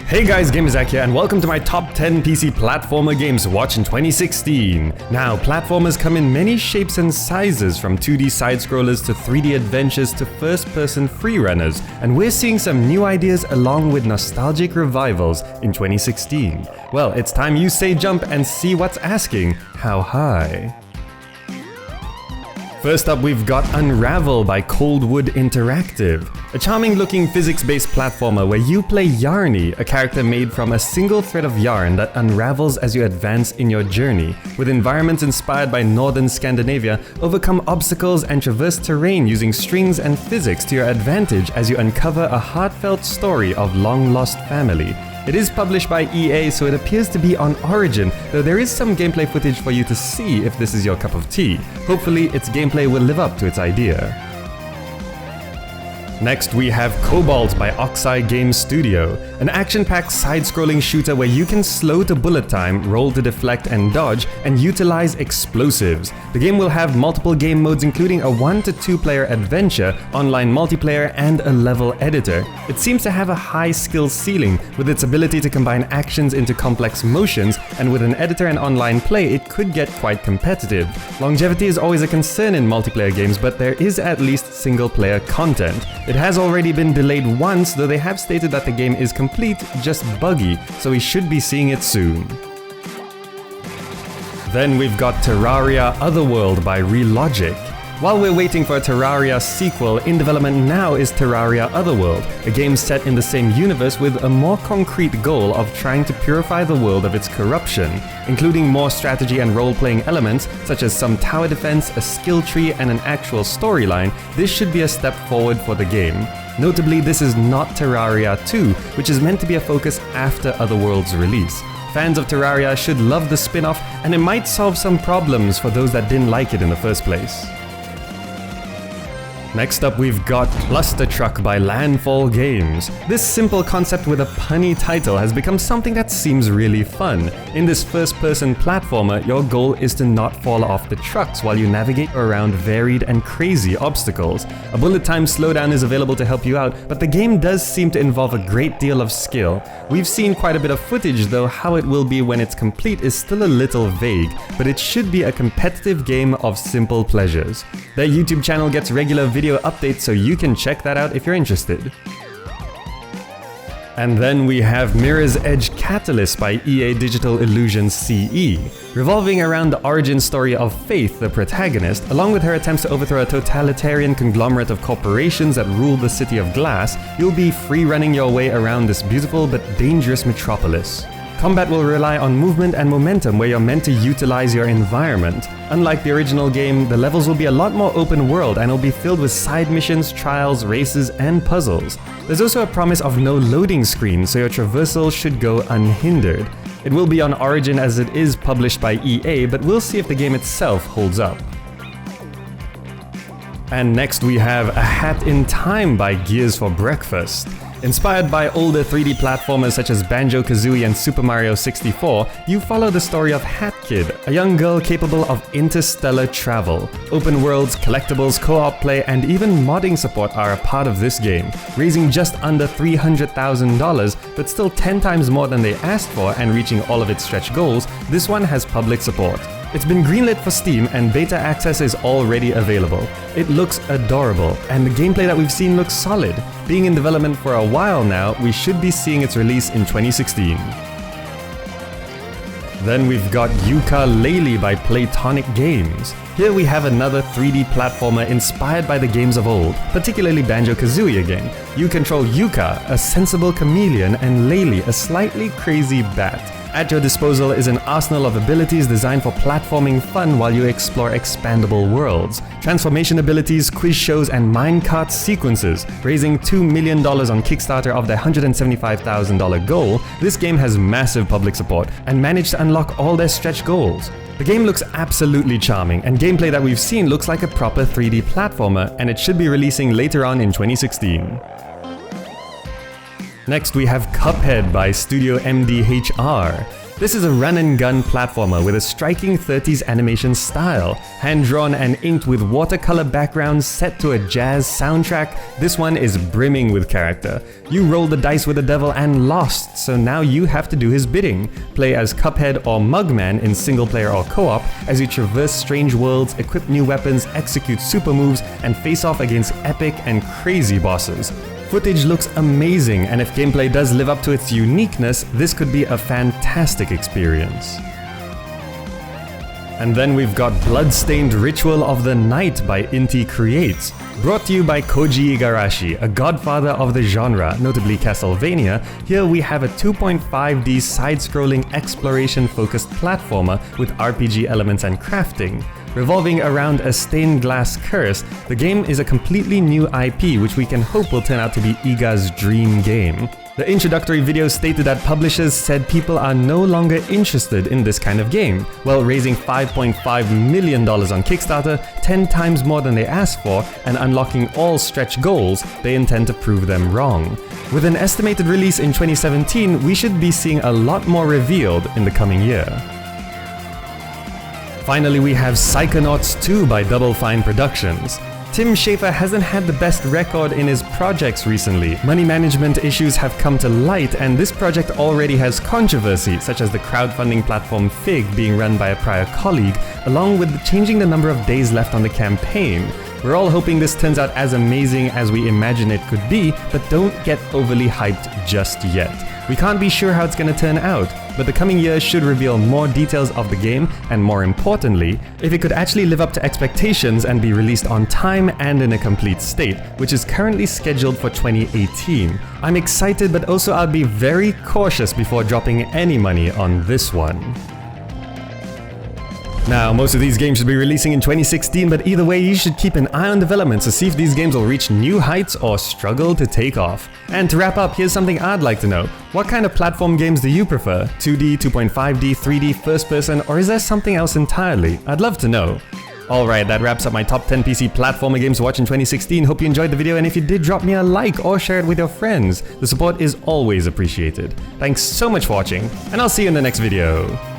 Hey guys, GamerZach here and welcome to my top 10 PC platformer games to watch in 2016. Now, platformers come in many shapes and sizes, from 2D side-scrollers to 3D adventures to first-person freerunners, and we're seeing some new ideas along with nostalgic revivals in 2016. Well, it's time you say jump and see what's asking, how high? First up, we've got Unravel by Coldwood Interactive, a charming looking physics-based platformer where you play Yarny, a character made from a single thread of yarn that unravels as you advance in your journey, with environments inspired by northern Scandinavia, overcome obstacles and traverse terrain using strings and physics to your advantage as you uncover a heartfelt story of long-lost family. It is published by EA, so it appears to be on Origin, though there is some gameplay footage for you to see if this is your cup of tea. Hopefully, its gameplay will live up to its idea. Next, we have Cobalt by Oxeye Game Studio, an action-packed side-scrolling shooter where you can slow to bullet time, roll to deflect and dodge, and utilize explosives. The game will have multiple game modes including a 1 to 2 player adventure, online multiplayer, and a level editor. It seems to have a high skill ceiling, with its ability to combine actions into complex motions, and with an editor and online play, it could get quite competitive. Longevity is always a concern in multiplayer games, but there is at least single-player content. It has already been delayed once, though they have stated that the game is complete, just buggy, so we should be seeing it soon. Then we've got Terraria Otherworld by Relogic. While we're waiting for a Terraria sequel, in development now is Terraria Otherworld, a game set in the same universe with a more concrete goal of trying to purify the world of its corruption, including more strategy and role-playing elements such as some tower defense, a skill tree, and an actual storyline. This should be a step forward for the game. Notably, this is not Terraria 2, which is meant to be a focus after Otherworld's release. Fans of Terraria should love the spin-off, and it might solve some problems for those that didn't like it in the first place. Next up, we've got Clustertruck by Landfall Games. This simple concept with a punny title has become something that seems really fun. In this first-person platformer, your goal is to not fall off the trucks while you navigate around varied and crazy obstacles. A bullet time slowdown is available to help you out, but the game does seem to involve a great deal of skill. We've seen quite a bit of footage, though how it will be when it's complete is still a little vague, but it should be a competitive game of simple pleasures. Their YouTube channel gets regular video updates, so you can check that out if you're interested. And then we have Mirror's Edge Catalyst by EA Digital Illusions CE. Revolving around the origin story of Faith, the protagonist, along with her attempts to overthrow a totalitarian conglomerate of corporations that rule the city of glass, you'll be free-running your way around this beautiful but dangerous metropolis. Combat will rely on movement and momentum where you're meant to utilize your environment. Unlike the original game, the levels will be a lot more open world and will be filled with side missions, trials, races, and puzzles. There's also a promise of no loading screen, so your traversal should go unhindered. It will be on Origin as it is published by EA, but we'll see if the game itself holds up. And next we have A Hat in Time by Gears for Breakfast. Inspired by older 3D platformers such as Banjo-Kazooie and Super Mario 64, you follow the story of Hat Kid, a young girl capable of interstellar travel. Open worlds, collectibles, co-op play, and even modding support are a part of this game. Raising just under $300,000, but still 10 times more than they asked for and reaching all of its stretch goals, this one has public support. It's been greenlit for Steam and beta access is already available. It looks adorable, and the gameplay that we've seen looks solid. Being in development for a while now, we should be seeing its release in 2016. Then we've got Yooka Laylee by Playtonic Games. Here we have another 3D platformer inspired by the games of old, particularly Banjo-Kazooie again. You control Yooka, a sensible chameleon, and Laylee, a slightly crazy bat. At your disposal is an arsenal of abilities designed for platforming fun while you explore expandable worlds. Transformation abilities, quiz shows, and minecart sequences. Raising $2 million on Kickstarter of their $175,000 goal, this game has massive public support and managed to unlock all their stretch goals. The game looks absolutely charming, and gameplay that we've seen looks like a proper 3D platformer, and it should be releasing later on in 2016. Next we have Cuphead by Studio MDHR. This is a run-and-gun platformer with a striking 30s animation style. Hand-drawn and inked with watercolor backgrounds set to a jazz soundtrack, this one is brimming with character. You rolled the dice with the devil and lost, so now you have to do his bidding. Play as Cuphead or Mugman in single-player or co-op as you traverse strange worlds, equip new weapons, execute super moves, and face off against epic and crazy bosses. Footage looks amazing, and if gameplay does live up to its uniqueness, this could be a fantastic experience. And then we've got Bloodstained Ritual of the Night by Inti Creates. Brought to you by Koji Igarashi, a godfather of the genre, notably Castlevania. Here we have a 2.5D side-scrolling exploration-focused platformer with RPG elements and crafting. Revolving around a stained glass curse, the game is a completely new IP which we can hope will turn out to be Iga's dream game. The introductory video stated that publishers said people are no longer interested in this kind of game. Well, raising $5.5 million on Kickstarter, 10 times more than they asked for, and unlocking all stretch goals, they intend to prove them wrong. With an estimated release in 2017, we should be seeing a lot more revealed in the coming year. Finally, we have Psychonauts 2 by Double Fine Productions. Tim Schafer hasn't had the best record in his projects recently. Money management issues have come to light, and this project already has controversy, such as the crowdfunding platform Fig being run by a prior colleague, along with changing the number of days left on the campaign. We're all hoping this turns out as amazing as we imagine it could be, but don't get overly hyped just yet. We can't be sure how it's going to turn out, but the coming year should reveal more details of the game, and more importantly, if it could actually live up to expectations and be released on time and in a complete state, which is currently scheduled for 2018. I'm excited, but also I'll be very cautious before dropping any money on this one. Now, most of these games should be releasing in 2016, but either way, you should keep an eye on developments to see if these games will reach new heights or struggle to take off. And to wrap up, here's something I'd like to know. What kind of platform games do you prefer? 2D, 2.5D, 3D, first person, or is there something else entirely? I'd love to know. Alright, that wraps up my top 10 PC platformer games to watch in 2016. Hope you enjoyed the video, and if you did, drop me a like or share it with your friends. The support is always appreciated. Thanks so much for watching, and I'll see you in the next video.